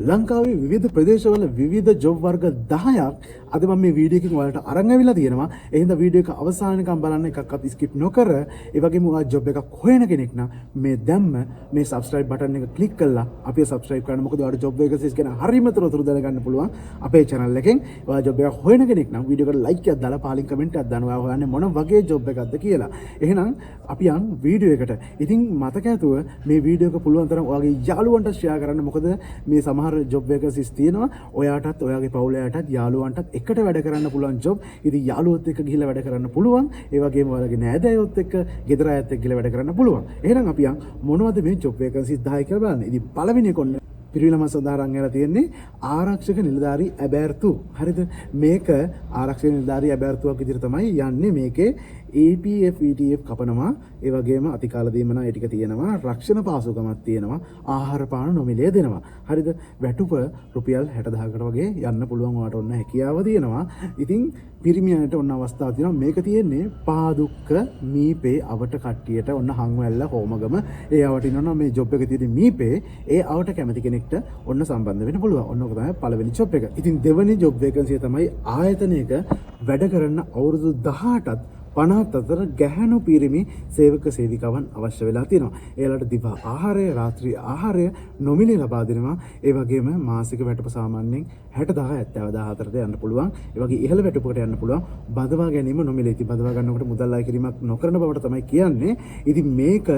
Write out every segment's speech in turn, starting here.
ලංකාවේ විවිධ ප්‍රදේශවල විවිධ ජොබ් වර්ග 10ක් අද මම මේ වීඩියෝ එකකින් ඔයාලට අරන් ඇවිල්ලා තියෙනවා. ඒ හින්දා වීඩියෝ එක අවසානකම් බලන්න එකක්වත් ස්කිප් නොකර ඒ වගේම ඔයා ජොබ් එකක් හොයන කෙනෙක් නම් මේ දැම්ම මේ subscribe button එක click කරලා අපිව subscribe කරන්න. මොකද ඔයාලට ජොබ් vacancies ගැන හරියම තොරතුරු දැනගන්න පුළුවන් අපේ channel එකෙන්. ඔයා ජොබ් එකක් හොයන කෙනෙක් නම් වීඩියෝ එකට like එකක් දාලා පාලින් comment එකක් දාන්න. ඔයා හොයන්නේ මොන වගේ ජොබ් එකක්ද කියලා. එහෙනම් අපි යන් වීඩියෝ එකට. ඉතින් මතක ඇතුව මේ වීඩියෝ එක පුළුවන් තරම් ඔයාගේ යාළුවන්ට share කරන්න. මොකද මේ සමහර ජොබ් vacancies තියෙනවා. ඔයාටත් ඔයාගේ පවුලයටත් යාළුවන්ටත් එකට වැඩ කරන්න පුළුවන් ජොබ්. ඉතින් යාළුවොත් එක්ක ගිහිල්ලා වැඩ කරන්න පුළුවන්. ඒ වගේම ඔයාලගේ නෑදෑයොත් එක්ක ගෙදර අයත් එක්ක ගිහිල්ලා වැඩ කරන්න පුළුවන්. එහෙනම් අපි යන් මොනවද මේ ජොබ් vacancies 10 කියලා බලන්න. ඉතින් පළවෙනි එක ඔන්න පිරිවිලම සඳහන් කරලා තියෙන්නේ ආරක්ෂක නිලධාරී ඇබෑර්තු. හරිද? මේක ආරක්ෂක නිලධාරී ඇබෑර්තුවක් විදිහට තමයි යන්නේ. මේකේ APF ETF කපනවා. ඒ වගේම අතිකාල දීමන ඒ ටික තියෙනවා. රක්ෂණ පාසුකමක් තියෙනවා. ආහාර පාන නොමිලේ දෙනවා. හරිද? වැටුප රුපියල් 60000කට වගේ යන්න පුළුවන් වාට ඔන්න හැකියාව තියෙනවා. ඉතින් පිරිමියන්ට ඔන්න අවස්ථාවක් තියෙනවා. මේක තියෙන්නේ පාදුක්ක මීපේ අවට කට්ටියට ඔන්න හංවැල්ල හෝමගම ඒ අවට ඉන්නවා මේ ජොබ් එකේ තියෙන මීපේ ඒ අවට කැමති කෙනෙක්ට ඔන්න සම්බන්ධ වෙන්න පුළුවන්. ඔන්න ඔක තමයි පළවෙනි ජොබ් එක. ඉතින් දෙවෙනි ජොබ් වේකන්සිය තමයි ආයතනයක වැඩ කරන අවුරුදු 18ත් 50 අතර ගැහැණු පිරිමි සේවක සේවිකාවන් අවශ්‍ය වෙලා තියෙනවා. එයාලට දිවා ආහාරය, රාත්‍රී ආහාරය නොමිලේ ලබා දෙනවා. ඒ වගේම මාසික වැටුප සාමාන්‍යයෙන් 60000 70000 යන්න පුළුවන්. ඒ වගේ ඉහළ වැටුපකට යන්න පුළුවන්. බදවා ගැනීම නොමිලේ. ඉතින් බදවා ගන්නකොට මුදල් අය කිරීමක් නොකරන බවට තමයි කියන්නේ. ඉතින් මේක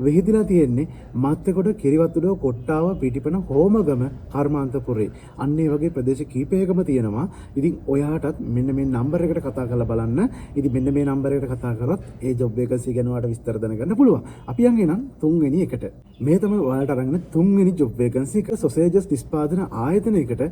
වෙහිදිලා තියෙන්නේ මත්තකොට කිරිවත්තුඩ කොට්ටාව පිටිපන හෝමගම කර්මාන්තපුරේ. අන්න ඒ වගේ ප්‍රදේශ කීපයකම තියෙනවා. ඉතින් ඔයාටත් මෙන්න මේ නම්බර් එකට කතා කරලා බලන්න. ඉතින් මෙන්න මේ නම්බර් එකට කතා කරොත් ඒ ජොබ් වේකන්සි ගැන ඔයාලට විස්තර දැනගන්න පුළුවන්. අපි යන් එනම් තුන්වෙනි එකට. මේ තමයි ඔයාලට අරගෙන තුන්වෙනි ජොබ් වේකන්සි එක. සොසේජස් නිෂ්පාදන ආයතනයකට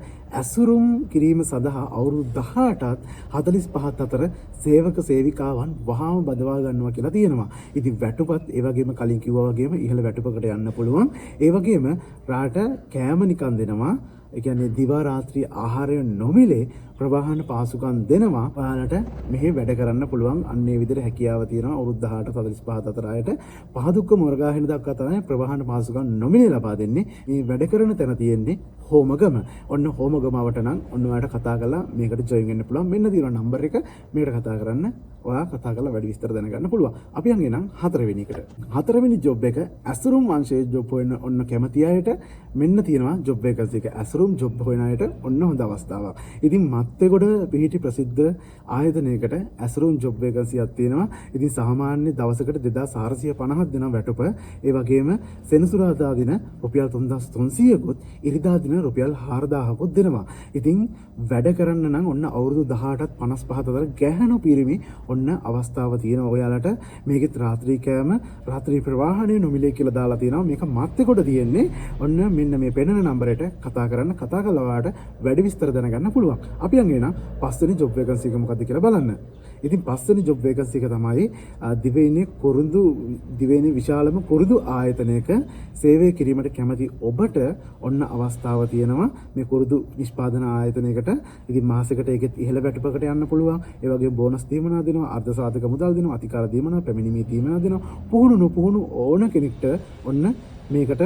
ඇසුරුම් කිරීම සඳහා අවුරුදු 18ත් 45ත් අතර සේවක සේවිකාවන් වහාම බදවා ගන්නවා කියලා තියෙනවා. ඉතින් වැටුපත් ඒ වගේම කලින් කිව්වා වගේම ඉහළ වැටුපකට යන්න පුළුවන්. ඒ වගේම රාට කෑම නිකන් දෙනවා. ඒ කියන්නේ දිවා රාත්‍රී ආහාරය නොමිලේ ප්‍රවාහන පාසුකම් දෙනවා. ඔයාලට මෙහි වැඩ කරන්න පුළුවන්. අන්න ඒ විදිහට හැකියාව තියෙනවා. අවුරුදු 18 45 අතර අයට පහදුක්ක මොරගාහෙන දක්වා තමයි ප්‍රවාහන පාසුකම් නොමිලේ ලබා දෙන්නේ. මේ වැඩ කරන තැන තියෙන්නේ හෝමගම. ඔන්න හෝමගමවට නම් ඔන්න ඔයාලට කතා කරලා මේකට ජොයින් වෙන්න පුළුවන්. මෙන්න තියෙනවා නම්බර් එක. මේකට කතා කරන්න. ඔයා කතා කරලා වැඩි විස්තර දැනගන්න පුළුවන්. අපි යන් එනම් හතරවෙනි එකට. හතරවෙනි ජොබ් එක ඇසුරුම් අංශයේ ජොබ් හොයන ඔන්න කැමති අයට මෙන්න තියෙනවා ජොබ් වේකන්සි එක. ඇසුරුම් ජොබ් හොයන අයට ඔන්න හොඳ අවස්ථාවක්. ඉතින් මත්තේගොඩ පිහිටි ප්‍රසිද්ධ ආයතනයකට ඇසුරුම් ජොබ් වේකන්සියක් තියෙනවා. ඉතින් සාමාන්‍ය දවසකට 2450ක් දෙන වැටුප. ඒ වගේම සෙනසුරාදා දින රුපියල් 3300කුත් ඉරිදා දින රුපියල් 4000කුත් දෙනවා. ඉතින් වැඩ කරන්න නම් ඔන්න අවුරුදු 18ත් 55ත් අතර ගැහැණු පිරිමි ඔන්න අවස්ථාව තියෙනවා. ඔයාලට මේකෙත් රාත්‍රී කෑම, රාත්‍රී ප්‍රවාහනය නොමිලේ කියලා දාලා තියෙනවා. මේක මත්තේගොඩ තියෙන්නේ. ඔන්න මෙන්න මේ පෙන්නන නම්බරයට කතා කරන්න. කතා කළා ඔයාලට වැඩි විස්තර දැනගන්න පුළුවන්. අපි යන් එන පස්වෙනි ජොබ් වේකන්සි එක මොකද්ද කියලා බලන්න. ඉතින් පස්වෙනි ජොබ් වේකන්සි එක තමයි දිවයිනේ විශාලම කුරුදු ආයතනයක සේවය කිරීමට කැමති ඔබට ඔන්න අවස්ථාව තියෙනවා. මේ කුරුදු නිෂ්පාදන ආයතනයකට ඉතින් මාසෙකට ඒකෙත් ඉහළ වැටුපකට යන්න පුළුවන්. ඒ වගේම බෝනස් දීමනා දෙනවා, අර්ධ සාධක මුදල් දෙනවා, අතිකාල දීමනා, පැමිණීමේ දීමනා දෙනවා. පුහුණු නොපුහුණු ඕන කෙනෙක්ට ඔන්න මේකට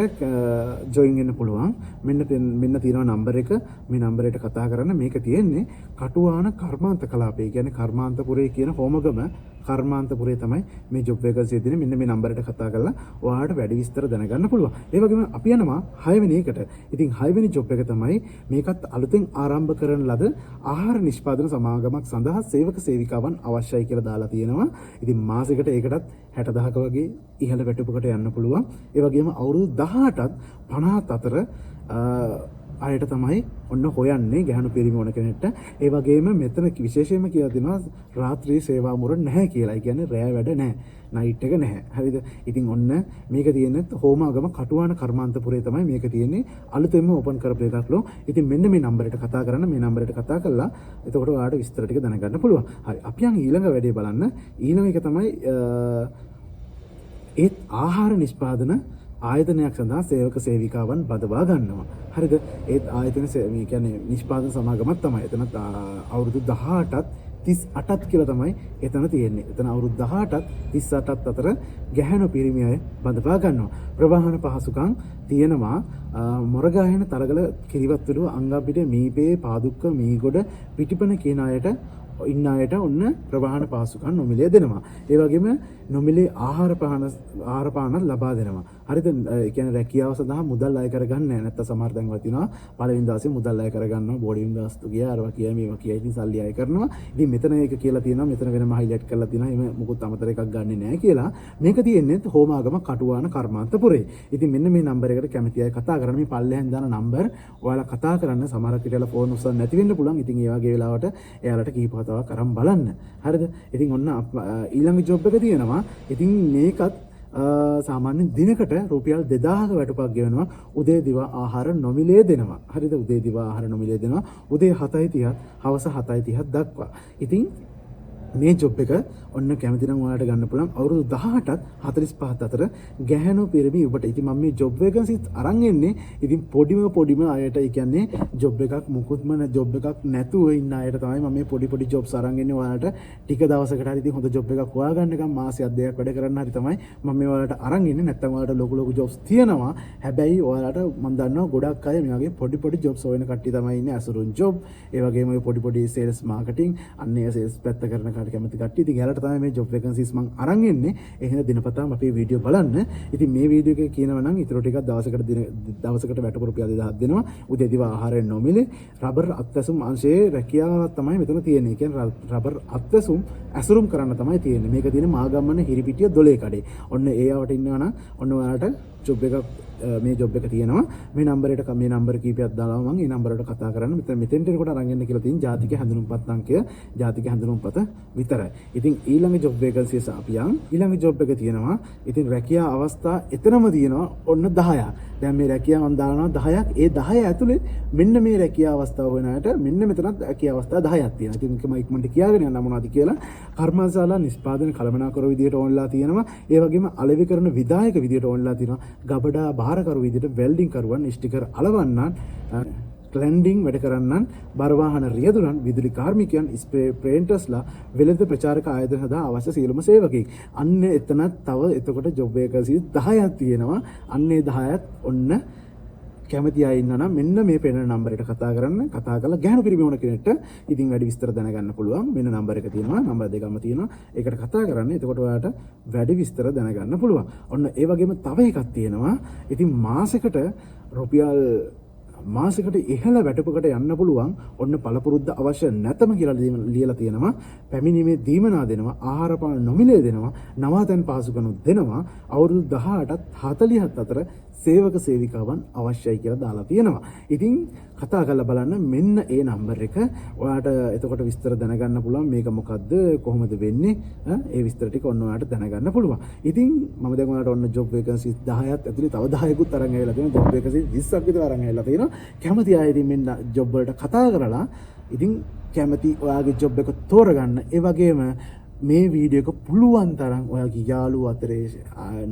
ජොයින් වෙන්න පුළුවන්. මෙන්න තියෙනවා නම්බර් එක. මේ නම්බරයට කතා කරන්න. මේක තියෙන්නේ කටුවාන කර්මාන්ත කලාපය. කියන්නේ කර්මාන්තපුරේ කියන හෝමගම කර්මාන්තපුරේ තමයි මේ ජොබ් වේකන්සි තියෙන්නේ. මෙන්න මේ නම්බරයට කතා කරලා ඔයාලට වැඩි විස්තර දැනගන්න පුළුවන්. ඒ වගේම අපි යනවා 6 වෙනි එකට. ඉතින් 6 වෙනි ජොබ් එක තමයි මේකත් අලුතෙන් ආරම්භ කරන ලද ආහාර නිෂ්පාදන සමාගමක් සඳහා සේවක සේවිකාවන් අවශ්‍යයි කියලා දාලා තියෙනවා. ඉතින් මාසෙකට ඒකටත් 60000ක වගේ ඉහළ වැටුපකට යන්න පුළුවන්. ඒ වගේම අවුරුදු 18ත් 50ත් අතර අයට තමයි ඔන්න හොයන්නේ ගැහණු පිරිමි ඕන කෙනෙක්ට. ඒ වගේම මෙතන විශේෂයෙන්ම කියලා දෙනවා රාත්‍රී සේවා මුර නැහැ කියලා. ඒ කියන්නේ රෑ වැඩ නැහැ. නයිට් එක නැහැ. හරිද? ඉතින් ඔන්න මේක තියෙන්නේ හෝමාගම කටුවාන කර්මාන්තපුරේ තමයි මේක තියෙන්නේ. අලුතෙන්ම ඕපන් කරපු එකක්ලු. ඉතින් මෙන්න මේ නම්බරයට කතා කරන්න. මේ නම්බරයට කතා කළා එතකොට ඔයාලට විස්තර ටික දැනගන්න පුළුවන්. හරි. අපි යන් ඊළඟ වැඩේ බලන්න. ඊළඟ එක තමයි ඒත් ආහාර නිෂ්පාදන ආයතනයක් සඳහා සේවක සේවිකාවන් බදවා ගන්නවා. හරිද? ඒත් ආයතන මේ කියන්නේ නිෂ්පාදන සමාගමක් තමයි. එතනත් අවුරුදු 18ත් 38ක් කියලා තමයි එතන තියෙන්නේ. එතන අවුරුදු 18ත් 38ත් අතර ගැහැණු පිරිමි අය බඳවා ගන්නවා. ප්‍රවාහන පහසුකම් තියෙනවා. මොරගායන තලගල කිරිවත්තුළු අංගපිට මීපේ පාදුක්ක මීගොඩ පිටිපන කියන අයට ඉන්න අයට ඔන්න ප්‍රවාහන පහසුකම් නොමිලේ දෙනවා. ඒ වගේම නොමිලේ ආහාර පාන ලබා දෙනවා. හරිද? ඒ කියන්නේ රැකියාව සඳහා මුදල් අය කරගන්නේ නැහැ. නැත්නම් සමහර තැන්වල තියෙනවා පළවෙනි දවසේ මුදල් අය කරගන්නවා. බෝඩින් ගාස්තු ගියා අරවා කියයි මේවා කියයි ඉතින් සල්ලි අය කරනවා. ඉතින් මෙතන ඒක කියලා තියෙනවා. මෙතන වෙනම හයිලයිට් කරලා තියෙනවා. එහෙම මුකුත් අමතර එකක් ගන්නෙ නැහැ කියලා. මේක තියෙන්නේ හෝමාගම කටුවාන කර්මාන්තපුරේ. ඉතින් මෙන්න මේ නම්බර් එකට කැමති අය කතා කරන්න. මේ පල්ලෙහෙන් දාන නම්බර් ඔයාලා කතා කරන්න. සමහර කෙටලා ෆෝන් උස්සන්න නැති වෙන්න පුළුවන්. ඉතින් ඒ වගේ වෙලාවට එයාලට කීප වතාවක් අරන් බලන්න. හරිද? ඉතින් ඔන්න ඊළඟ ජොබ් එක තියෙනවා. ඉතින් මේකත් සාමාන්‍යයෙන් දිනකට රුපියල් 2000ක වැටුපක් ගෙවනවා. උදේ දිවා ආහාර නොමිලේ දෙනවා. හරිද? උදේ දිවා ආහාර නොමිලේ දෙනවා. උදේ 7:30 හවස 7:30 දක්වා. ඉතින් මේ ජොබ් එක ඔන්න කැමති නම් ඔයාලට ගන්න පුළුවන්. අවුරුදු 18ත් 45ත් අතර ගැහැණු පිරිමි ඔබට. ඉතින් මම මේ ජොබ් වේකන්සිත් අරන් එන්නේ ඉතින් පොඩිම අයට. ඒ කියන්නේ ජොබ් එකක් මුකුත්ම ජොබ් එකක් නැතුව ඉන්න අයට තමයි මම මේ පොඩි ජොබ්ස් අරන් එන්නේ. ඔයාලට ටික දවසකට හරි ඉතින් හොඳ ජොබ් එකක් හොයාගන්නකම් මාසයක් දෙකක් වැඩ කරන්න හරි තමයි මම මේ ඔයාලට අරන් එන්නේ. නැත්නම් ඔයාලට ලොකු ජොබ්ස් තියෙනවා. හැබැයි ඔයාලට මම දන්නවා ගොඩක් අය මේ වගේ පොඩි ජොබ්ස් හොයන කට්ටිය තමයි ඉන්නේ. අසුරුන් ජොබ්, ඒ වගේම ඔය පොඩි සේල්ස් මාකටිං, අන්න ඒ සේල්ස් පැත්ත කරන කැමති කට්ටිය. ඉතින් එයාලට තමයි මේ ජොබ් වේකන්සිස් මම අරන් එන්නේ. ඒ හින්දා දිනපතාම අපේ වීඩියෝ බලන්න. ඉතින් මේ වීඩියෝ එකේ කියනවා නම් ඊටු ටිකක් දවසකට වැටුප රුපියල් 2000ක් දෙනවා. උදේ දිවා ආහාරයෙන් නොමිලේ. රබර් අත්වැසුම් අංශයේ රැකියාවක් තමයි මෙතන තියෙන්නේ. කියන්නේ රබර් අත්වැසුම් ඇසුරුම් කරන්න තමයි තියෙන්නේ. මේක තියෙන්නේ මාගම්මන හිරිපිටිය 12 කඩේ. ඔන්න ඒ ආවට ඉන්නවා නම් ඔන්න ඔයාලට ජොබ් එකක් මේ ජොබ් එක තියෙනවා. මේ නම්බරයට මේ නම්බර කීපයක් දාලා මම මේ නම්බරයට කතා කරන්න. මෙතෙන්ට එනකොට අරන් එන්න කියලා තියෙන ජාතික හැඳුනුම්පත් අංකය, ජාතික හැඳුනුම්පත විතරයි. ඉතින් ඊළඟ ජොබ් වේකන්සිස් අපි යන් ඊළඟ ජොබ් එක තියෙනවා. ඉතින් රැකියා අවස්ථා එතනම තියෙනවා ඔන්න 10ක්. දැන් මේ රැකියාව මම දානවා 10ක්. ඒ 10 ඇතුලේ මෙන්න මේ රැකියා අවස්ථාව වෙන අයට මෙන්න මෙතනත් රැකියා අවස්ථා 10ක් තියෙනවා. ඉතින් මේක මම ඉක්මනට කියාගෙන යන්න මොනවද කියලා. කර්මශාලා නිෂ්පාදන කළමනාකරු විදියට ඕන්ලා තියෙනවා. ඒ වගේම අලෙවි කරන විධායක විදියට ඕන්ලා තියෙනවා. ගබඩා භාරකරු විදියට වෙල්ඩින් කරුවන්, ස්ටිකර් අලවන්නන්, ක්ලැන්ඩිං වැඩ කරන්නන්, බර වාහන රියදුරන්, විදුලි කාර්මිකයන්, ස්ප්‍රේ පේන්ටර්ස්ලා, වෙළඳ ප්‍රචාරක ආයතන සඳහා අවශ්‍ය සියලුම සේවකෙක්. අන්න එතනත් තව එතකොට ජොබ් වේකන්සි 10ක් තියෙනවා. අන්න ඒ 10ත් ඔන්න කැමති අය ඉන්නවා නම් මෙන්න මේ පෙන්නන නම්බරයට කතා කරන්න. කතා කරලා ගැහණු පිරිමි වුණ කෙනෙක්ට ඉතින් වැඩි විස්තර දැනගන්න පුළුවන්. මෙන්න නම්බර එක තියෙනවා. නම්බර දෙකම තියෙනවා. ඒකට කතා කරන්න. එතකොට ඔයාලට වැඩි විස්තර දැනගන්න පුළුවන්. ඔන්න ඒ වගේම තව එකක් තියෙනවා. ඉතින් මාසෙකට රුපියල් මාසෙකට ඉහළ වැටුපකට යන්න පුළුවන්. ඔන්න පළපුරුද්ද අවශ්‍ය නැතම කියලා ලියලා තියෙනවා. පැමිණීමේ දීමනා දෙනවා. ආහාර පාන නොමිලේ දෙනවා. නවාතැන් පහසුකම් දෙනවා. අවුරුදු 18ත් 40ත් අතර සේවක සේවිකාවන් අවශ්‍යයි කියලා දාලා තියෙනවා. ඉතින් කතා කරලා බලන්න මෙන්න ඒ නම්බර් එක. ඔයාලට එතකොට විස්තර දැනගන්න පුළුවන් මේක මොකද්ද කොහොමද වෙන්නේ ඒ විස්තර ටික ඔන්න ඔයාලට දැනගන්න පුළුවන්. ඉතින් මම දැන් ඔයාලට ඔන්න ජොබ් වේකන්සිස් 10ක් ඇතුලේ තව 10කුත් අරන් ඇවිල්ලා තියෙනවා. ජොබ් වේකන්සිස් 20ක් විතර අරන් ඇවිල්ලා තියෙනවා. කැමති අය ඉතින් මෙන්න ජොබ් වලට කතා කරලා ඉතින් කැමති ඔයාගේ ජොබ් එක තෝරගන්න. ඒ වගේම මේ වීඩියෝ එක පුළුවන් තරම් ඔයාගේ යාළුවෝ අතරේ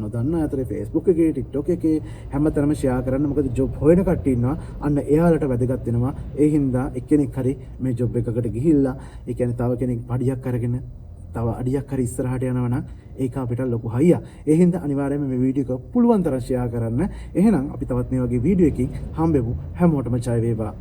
නොදන්න අතරේ Facebook එකේ TikTok එකේ හැමතැනම ෂෙයා කරන්න. මොකද ජොබ් හොයන කට්ටිය ඉන්නවා. අන්න එයාලට වැදගත් වෙනවා. ඒ හින්දා එක්කෙනෙක් හරි මේ ජොබ් එකකට ගිහිල්ලා ඒ කියන්නේ තව කෙනෙක් පඩියක් අරගෙන තව අඩියක් හරි ඉස්සරහට යනවා නම් ඒක අපිට ලොකු හයියක්. ඒ හින්දා අනිවාර්යයෙන්ම මේ වීඩියෝ එක පුළුවන් තරම් ෂෙයා කරන්න. එහෙනම් අපි තවත් මේ වගේ වීඩියෝ එකකින් හම්බෙමු. හැමෝටම ජය වේවා.